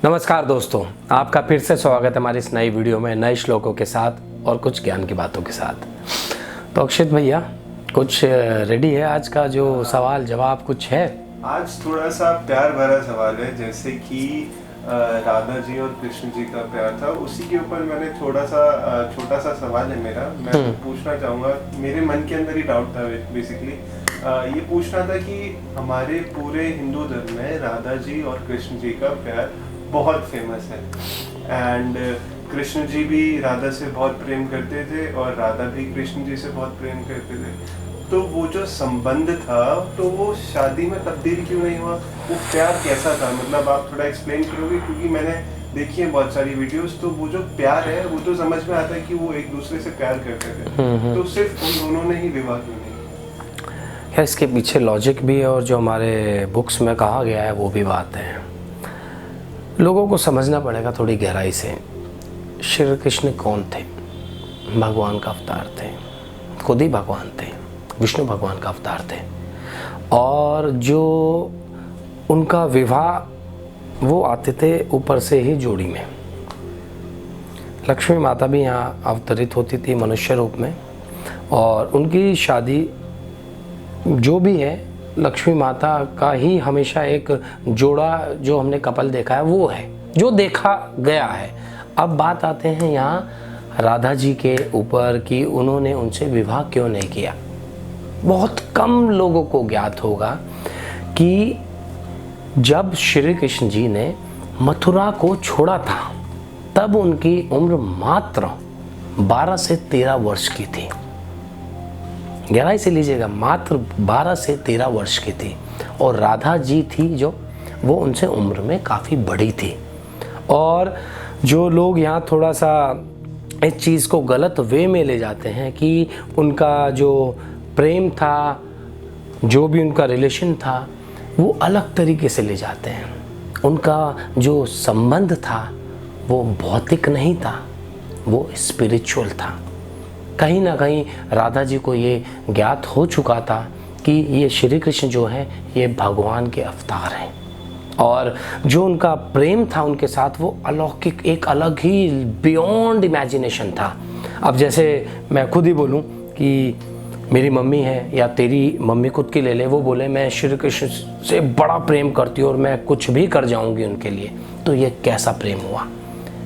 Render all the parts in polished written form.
नमस्कार दोस्तों, आपका फिर से स्वागत है हमारी इस नई वीडियो में नए श्लोकों के साथ और कुछ ज्ञान की बातों के साथ। तो अक्षित भैया कुछ रेडी है? आज का जो सवाल जवाब कुछ है? आज थोड़ा सा प्यार भरा सवाल है, जैसे कि राधा जी और कृष्ण जी का प्यार था, उसी के ऊपर मैंने थोड़ा सा छोटा सा सवाल है मेरा। मैं पूछना चाहूँगा, मेरे मन के अंदर ही डाउट था बेसिकली। ये पूछना था कि हमारे पूरे हिंदू धर्म में राधा जी और कृष्ण जी का प्यार बहुत फेमस है एंड कृष्ण जी भी राधा से बहुत प्रेम करते थे और राधा भी कृष्ण जी से बहुत प्रेम करते थे। तो वो जो संबंध था तो वो शादी में तब्दील क्यों नहीं हुआ? वो प्यार कैसा था? मतलब आप थोड़ा एक्सप्लेन करोगे, क्योंकि मैंने देखी है बहुत सारी वीडियोस। तो वो जो प्यार है वो तो समझ में आता है कि वो एक दूसरे से प्यार करते थे, तो सिर्फ उन दोनों ने ही विवाह क्यों नहीं? क्या इसके पीछे लॉजिक भी है और जो हमारे बुक्स में कहा गया है वो भी बात है। लोगों को समझना पड़ेगा थोड़ी गहराई से। श्री कृष्ण कौन थे? भगवान का अवतार थे, खुद ही भगवान थे, विष्णु भगवान का अवतार थे। और जो उनका विवाह वो आते थे ऊपर से ही जोड़ी में। लक्ष्मी माता भी यहाँ अवतरित होती थी मनुष्य रूप में, और उनकी शादी जो भी है लक्ष्मी माता का ही हमेशा एक जोड़ा जो हमने कपल देखा है वो है, जो देखा गया है। अब बात आते हैं यहाँ राधा जी के ऊपर कि उन्होंने उनसे विवाह क्यों नहीं किया। बहुत कम लोगों को ज्ञात होगा कि जब श्री कृष्ण जी ने मथुरा को छोड़ा था तब उनकी उम्र मात्र 12 से 13 वर्ष की थी। गहराई से लीजिएगा, मात्र 12 से 13 वर्ष की थी। और राधा जी थी जो वो उनसे उम्र में काफ़ी बड़ी थी। और जो लोग यहाँ थोड़ा सा इस चीज़ को गलत वे में ले जाते हैं कि उनका जो प्रेम था, जो भी उनका रिलेशन था, वो अलग तरीके से ले जाते हैं। उनका जो संबंध था वो भौतिक नहीं था, वो स्पिरिचुअल था। कहीं ना कहीं राधा जी को ये ज्ञात हो चुका था कि ये श्री कृष्ण जो है ये भगवान के अवतार हैं, और जो उनका प्रेम था उनके साथ वो अलौकिक, एक अलग ही बियॉन्ड इमेजिनेशन था। अब जैसे मैं खुद ही बोलूं कि मेरी मम्मी है या तेरी मम्मी खुद की ले ले, वो बोले मैं श्री कृष्ण से बड़ा प्रेम करती हूँ और मैं कुछ भी कर जाऊँगी उनके लिए, तो ये कैसा प्रेम हुआ?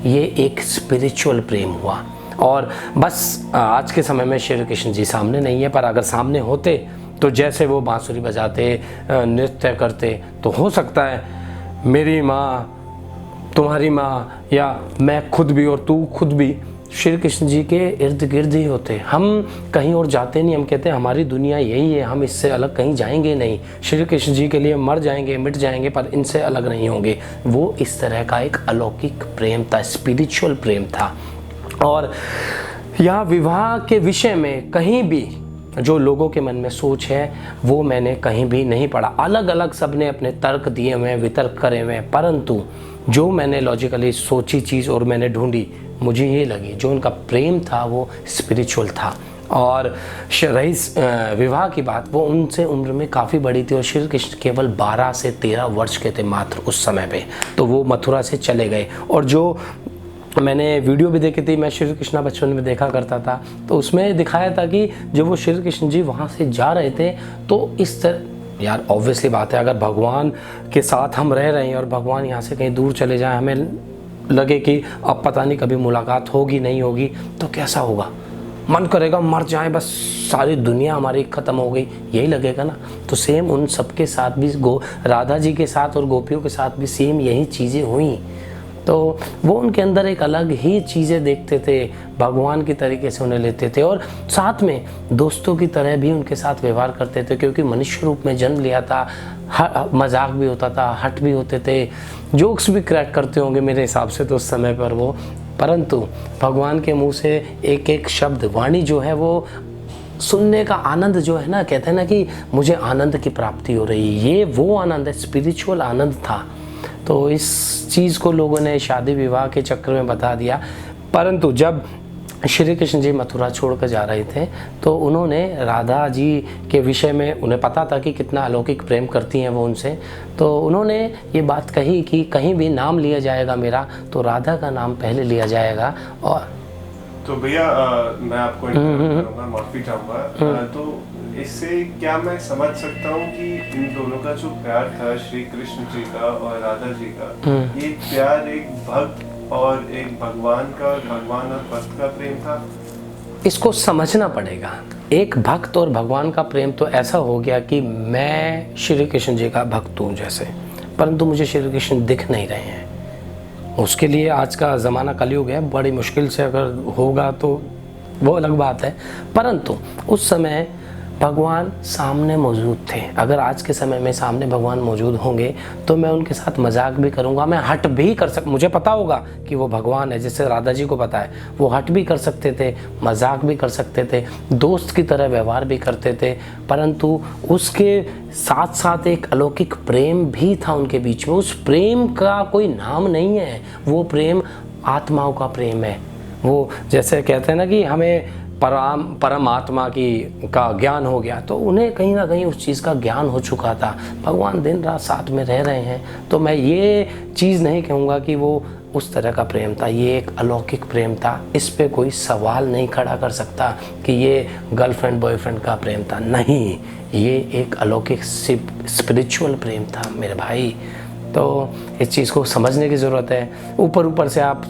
ये एक स्पिरिचुअल प्रेम हुआ। और बस आज के समय में श्री कृष्ण जी सामने नहीं है, पर अगर सामने होते तो जैसे वो बांसुरी बजाते, नृत्य करते, तो हो सकता है मेरी माँ, तुम्हारी माँ, या मैं खुद भी और तू खुद भी श्री कृष्ण जी के इर्द गिर्द ही होते। हम कहीं और जाते नहीं। हम कहते हैं हमारी दुनिया यही है, हम इससे अलग कहीं जाएंगे नहीं। श्री कृष्ण जी के लिए मर जाएंगे, मिट जाएंगे, पर इनसे अलग नहीं होंगे। वो इस तरह का एक अलौकिक प्रेम था, स्पिरिचुअल प्रेम था। और यहाँ विवाह के विषय में कहीं भी जो लोगों के मन में सोच है वो मैंने कहीं भी नहीं पढ़ा। अलग अलग सबने अपने तर्क दिए हुए हैं, वितर्क करे हुए हैं, परंतु जो मैंने लॉजिकली सोची चीज़ और मैंने ढूंढी, मुझे ये लगी जो उनका प्रेम था वो स्पिरिचुअल था। और रही विवाह की बात, वो उनसे उम्र में काफ़ी बड़ी थी और श्री कृष्ण केवल 12 से 13 वर्ष के थे मात्र उस समय पे। तो वो मथुरा से चले गए। और जो मैंने वीडियो भी देखी थी, मैं श्री कृष्णा बचपन में देखा करता था, तो उसमें दिखाया था कि जब वो श्री कृष्ण जी वहाँ से जा रहे थे तो इस तरह, यार ऑब्वियसली बात है, अगर भगवान के साथ हम रह रहे हैं और भगवान यहाँ से कहीं दूर चले जाएं, हमें लगे कि अब पता नहीं कभी मुलाकात होगी नहीं होगी, तो कैसा होगा? मन करेगा मर जाए, बस सारी दुनिया हमारी ख़त्म हो गई, यही लगेगा ना। तो सेम उन सबके साथ भी, राधा जी के साथ और गोपियों के साथ भी सेम यही चीज़ें हुई। तो वो उनके अंदर एक अलग ही चीज़ें देखते थे, भगवान की तरीके से उन्हें लेते थे, और साथ में दोस्तों की तरह भी उनके साथ व्यवहार करते थे, क्योंकि मनुष्य रूप में जन्म लिया था। मजाक भी होता था, हट भी होते थे, जोक्स भी क्रैक करते होंगे मेरे हिसाब से तो उस समय पर वो। परंतु भगवान के मुंह से एक एक शब्द, वाणी जो है वो सुनने का आनंद जो है ना, कहते हैं ना कि मुझे आनंद की प्राप्ति हो रही है, ये वो आनंद है, स्पिरिचुअल आनंद था। तो इस चीज़ को लोगों ने शादी विवाह के चक्कर में बता दिया। परंतु जब श्री कृष्ण जी मथुरा छोड़कर जा रहे थे, तो उन्होंने राधा जी के विषय में, उन्हें पता था कि कितना अलौकिक प्रेम करती हैं वो उनसे, तो उन्होंने ये बात कही कि कहीं भी नाम लिया जाएगा मेरा तो राधा का नाम पहले लिया जाएगा। और तो भैया मैं आपको इंटरप्ट करूंगा, माफी चाहूंगा। तो इससे क्या मैं समझ सकता हूँ कि इन दोनों का जो प्यार था, श्री कृष्ण जी का और राधा जी का, ये प्यार एक भक्त और एक भगवान और भक्त का प्रेम था? इसको समझना पड़ेगा। एक भक्त और भगवान का प्रेम तो ऐसा हो गया कि मैं श्री कृष्ण जी का भक्त हूँ जैसे, परंतु मुझे श्री कृष्ण दिख नहीं रहे हैं। उसके लिए आज का ज़माना कलयुग है, बड़ी मुश्किल से अगर होगा तो वो अलग बात है, परंतु उस समय भगवान सामने मौजूद थे। अगर आज के समय में सामने भगवान मौजूद होंगे तो मैं उनके साथ मजाक भी करूंगा, मैं हट भी कर मुझे पता होगा कि वो भगवान है, जैसे राधा जी को पता है, वो हट भी कर सकते थे, मजाक भी कर सकते थे, दोस्त की तरह व्यवहार भी करते थे, परंतु उसके साथ साथ एक अलौकिक प्रेम भी था उनके बीच में। उस प्रेम का कोई नाम नहीं है, वो प्रेम आत्माओं का प्रेम है। वो जैसे कहते हैं ना कि हमें परमात्मा का ज्ञान हो गया, तो उन्हें कहीं ना कहीं उस चीज़ का ज्ञान हो चुका था। भगवान दिन रात साथ में रह रहे हैं, तो मैं ये चीज़ नहीं कहूँगा कि वो उस तरह का प्रेम था। ये एक अलौकिक प्रेम था, इस पे कोई सवाल नहीं खड़ा कर सकता कि ये गर्लफ्रेंड बॉयफ्रेंड का प्रेम था। नहीं, ये एक अलौकिक स्पिरिचुअल प्रेम था मेरे भाई। तो इस चीज़ को समझने की ज़रूरत है। ऊपर ऊपर से आप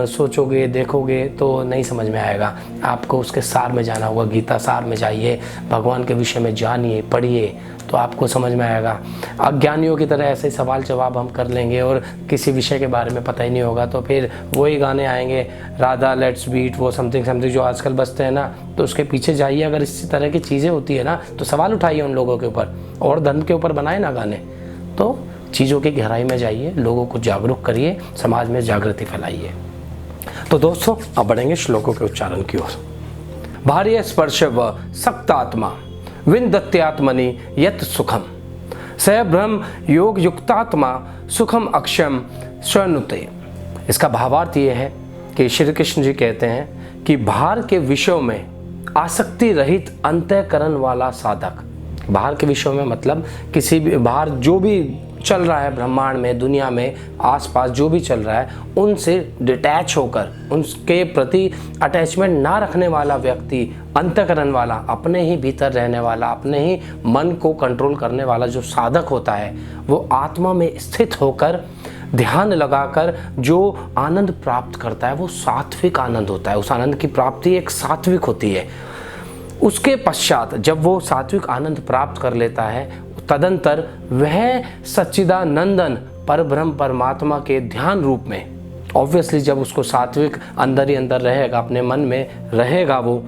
सोचोगे देखोगे तो नहीं समझ में आएगा, आपको उसके सार में जाना होगा। गीता सार में जाइए, भगवान के विषय में जानिए, पढ़िए, तो आपको समझ में आएगा। अज्ञानियों की तरह ऐसे सवाल जवाब हम कर लेंगे और किसी विषय के बारे में पता ही नहीं होगा, तो फिर वही गाने आएंगे, राधा लेट्स बीट, वो समथिंग जो आजकल बजते हैं ना, तो उसके पीछे जाइए। अगर इसी तरह की चीज़ें होती है ना तो सवाल उठाइए उन लोगों के ऊपर, और धन के ऊपर बनाए ना गाने। तो चीज़ों की गहराई में जाइए, लोगों को जागरूक करिए, समाज में जागृति फैलाइए। तो दोस्तों अब बढ़ेंगे श्लोकों के उच्चारण की ओर। भार्य स्पर्श व सक्तात्मा विन्दत्यात्मनि यत् सुखम स ब्रह्म योग युक्तात्मा सुखम अक्षम स्वनुते। इसका भावार्थ ये है कि श्री कृष्ण जी कहते हैं कि बाहर के विषयों में आसक्ति रहित अंतःकरण वाला साधक, बाहर के विषयों में मतलब किसी भी बाहर जो भी चल रहा है ब्रह्मांड में, दुनिया में, आसपास जो भी चल रहा है, उनसे डिटैच होकर, उनके प्रति अटैचमेंट ना रखने वाला व्यक्ति, अंतःकरण वाला, अपने ही भीतर रहने वाला, अपने ही मन को कंट्रोल करने वाला जो साधक होता है, वो आत्मा में स्थित होकर ध्यान लगाकर जो आनंद प्राप्त करता है वो सात्विक आनंद होता है। उस आनंद की प्राप्ति एक सात्विक होती है। उसके पश्चात जब वो सात्विक आनंद प्राप्त कर लेता है, तदंतर वह सच्चिदानंदन परब्रह्म परमात्मा के ध्यान रूप में, ऑब्वियसली जब उसको सात्विक अंदर ही अंदर रहेगा, अपने मन में रहेगा, वो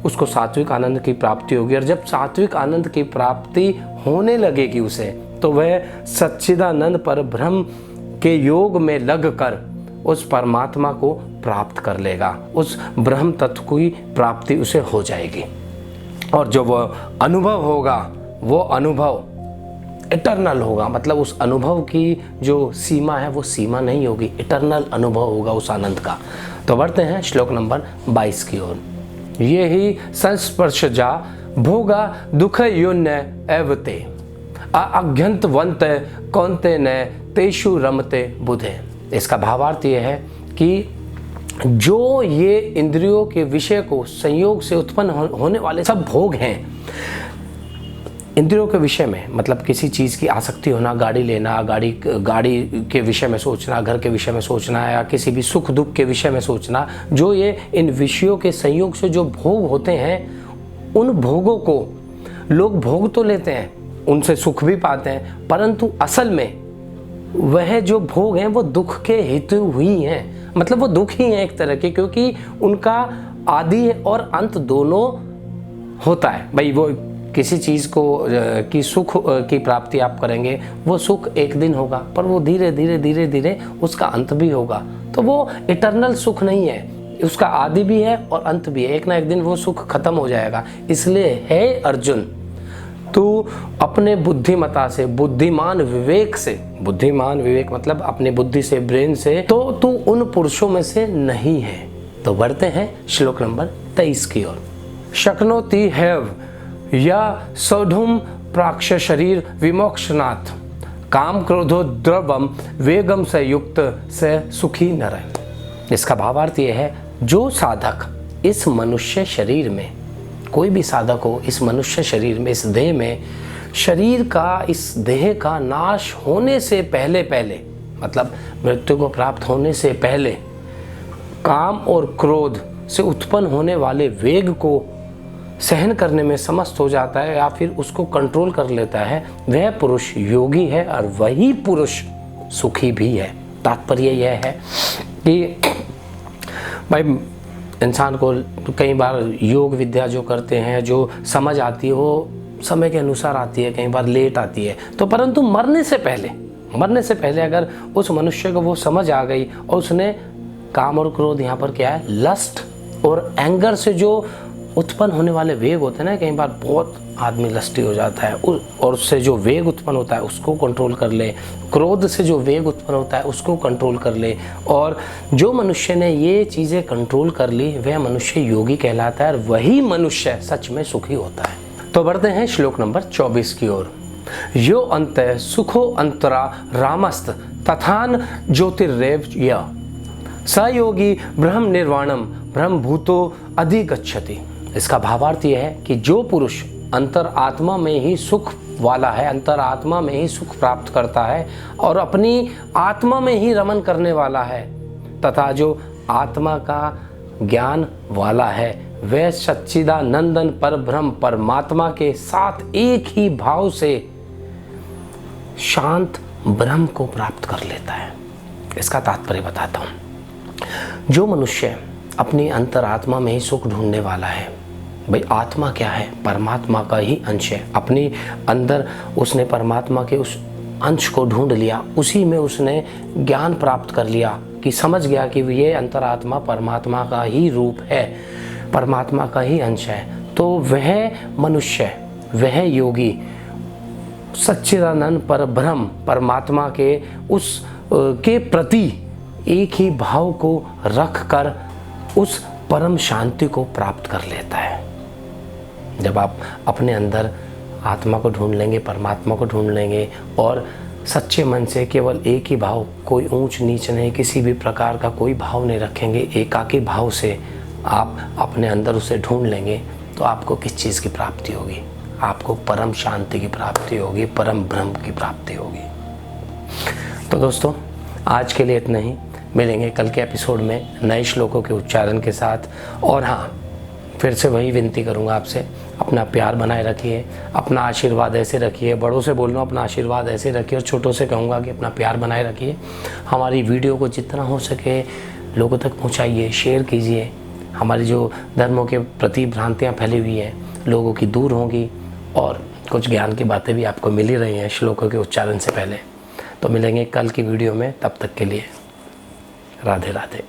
उसको सात्विक आनंद की प्राप्ति होगी। और जब सात्विक आनंद की प्राप्ति होने लगेगी उसे, तो वह सच्चिदानंद परब्रह्म के योग में लगकर उस परमात्मा को प्राप्त कर लेगा, उस ब्रह्म तत्व की प्राप्ति उसे हो जाएगी। और जो वह अनुभव होगा, वो अनुभव इटर्नल होगा, मतलब उस अनुभव की जो सीमा है वो सीमा नहीं होगी, इटर्नल अनुभव होगा उस आनंद का। तो बढ़ते हैं श्लोक नंबर 22 की ओर। ये ही संस्पर्शजा भोगा दुख युन्य एवते अज्ञंतवंत कौन्ते न तेषु रमते बुधे। इसका भावार्थ ये है कि जो ये इंद्रियों के विषय को संयोग से उत्पन्न होने वाले सब भोग हैं, इंद्रियों के विषय में मतलब किसी चीज़ की आसक्ति होना, गाड़ी लेना, गाड़ी के विषय में सोचना, घर के विषय में सोचना, या किसी भी सुख दुख के विषय में सोचना, जो ये इन विषयों के संयोग से जो भोग होते हैं, उन भोगों को लोग भोग तो लेते हैं, उनसे सुख भी पाते हैं, परंतु असल में वह जो भोग हैं वो दुख के हेतु ही हैं, मतलब वो दुख ही हैं एक तरह के, क्योंकि उनका आदि और अंत दोनों होता है। भाई वो किसी चीज़ को की सुख की प्राप्ति आप करेंगे, वो सुख एक दिन होगा, पर वो धीरे धीरे धीरे धीरे उसका अंत भी होगा। तो वो इटर्नल सुख नहीं है, उसका आदि भी है और अंत भी है, एक ना एक दिन वो सुख खत्म हो जाएगा। इसलिए हे अर्जुन, तू अपने बुद्धिमता से, बुद्धिमान विवेक से, बुद्धिमान विवेक मतलब अपने बुद्धि से, ब्रेन से, तो तू उन पुरुषों में से नहीं है। तो बढ़ते हैं श्लोक नंबर 23 की ओर। शक्नोति हैव या सौधुम प्राक्ष शरीर विमोक्षनाथ काम क्रोधो द्रवम वेगम से युक्त से सुखी नर। इसका भावार्थ ये है, जो साधक इस मनुष्य शरीर में, कोई भी साधक हो इस मनुष्य शरीर में, इस देह में, शरीर का, इस देह का नाश होने से पहले पहले, मतलब मृत्यु को प्राप्त होने से पहले, काम और क्रोध से उत्पन्न होने वाले वेग को सहन करने में समर्थ हो जाता है या फिर उसको कंट्रोल कर लेता है, वह पुरुष योगी है और वही पुरुष सुखी भी है। तात्पर्य यह है कि भाई इंसान को कई बार योग विद्या जो करते हैं, जो समझ आती है वो समय के अनुसार आती है, कई बार लेट आती है, तो परंतु मरने से पहले अगर उस मनुष्य को वो समझ आ गई और उसने काम और क्रोध, यहाँ पर क्या है, लस्ट और एंगर से जो उत्पन्न होने वाले वेग होते हैं ना, कई बार बहुत आदमी लस्टी हो जाता है और उससे जो वेग उत्पन्न होता है उसको कंट्रोल कर ले, क्रोध से जो वेग उत्पन्न होता है उसको कंट्रोल कर ले, और जो मनुष्य ने ये चीज़ें कंट्रोल कर ली वह मनुष्य योगी कहलाता है और वही मनुष्य सच में सुखी होता है। तो बढ़ते हैं श्लोक नंबर 24 की ओर। यो अंत सुखो अंतरा रामस्त तथान ज्योतिर्रेव य स योगी ब्रह्म निर्वाणम ब्रह्म भूतो अधिगच्छति। इसका भावार्थ यह है कि जो पुरुष अंतर आत्मा में ही सुख वाला है, अंतर आत्मा में ही सुख प्राप्त करता है और अपनी आत्मा में ही रमन करने वाला है, तथा जो आत्मा का ज्ञान वाला है, वह सच्चिदानंदन परब्रह्म परमात्मा के साथ एक ही भाव से शांत ब्रह्म को प्राप्त कर लेता है। इसका तात्पर्य बताता हूँ। जो मनुष्य अपनी अंतरात्मा में ही सुख ढूंढने वाला है, भाई आत्मा क्या है, परमात्मा का ही अंश है, अपनी अंदर उसने परमात्मा के उस अंश को ढूंढ लिया, उसी में उसने ज्ञान प्राप्त कर लिया कि समझ गया कि ये अंतरात्मा परमात्मा का ही रूप है, परमात्मा का ही अंश है, तो वह मनुष्य, वह योगी सच्चिदानंद परब्रह्म परमात्मा के उस के प्रति एक ही भाव को रख कर उस परम शांति को प्राप्त कर लेता है। जब आप अपने अंदर आत्मा को ढूंढ लेंगे, परमात्मा को ढूंढ लेंगे और सच्चे मन से केवल एक ही भाव, कोई ऊंच नीच नहीं, किसी भी प्रकार का कोई भाव नहीं रखेंगे, एकाकी भाव से आप अपने अंदर उसे ढूंढ लेंगे, तो आपको किस चीज़ की प्राप्ति होगी? आपको परम शांति की प्राप्ति होगी, परम ब्रह्म की प्राप्ति होगी। तो दोस्तों आज के लिए इतना ही, मिलेंगे कल के एपिसोड में नए श्लोकों के उच्चारण के साथ। और हाँ, फिर से वही विनती करूँगा आपसे, अपना प्यार बनाए रखिए, अपना आशीर्वाद ऐसे रखिए, बड़ों से बोल रहा हूँ अपना आशीर्वाद ऐसे रखिए और छोटों से कहूँगा कि अपना प्यार बनाए रखिए। हमारी वीडियो को जितना हो सके लोगों तक पहुँचाइए, शेयर कीजिए। हमारी जो धर्मों के प्रति भ्रांतियाँ फैली हुई हैं लोगों की दूर होंगी और कुछ ज्ञान की बातें भी आपको मिल ही रही हैं श्लोकों के उच्चारण से पहले। तो मिलेंगे कल की वीडियो में, तब तक के लिए राधे राधे।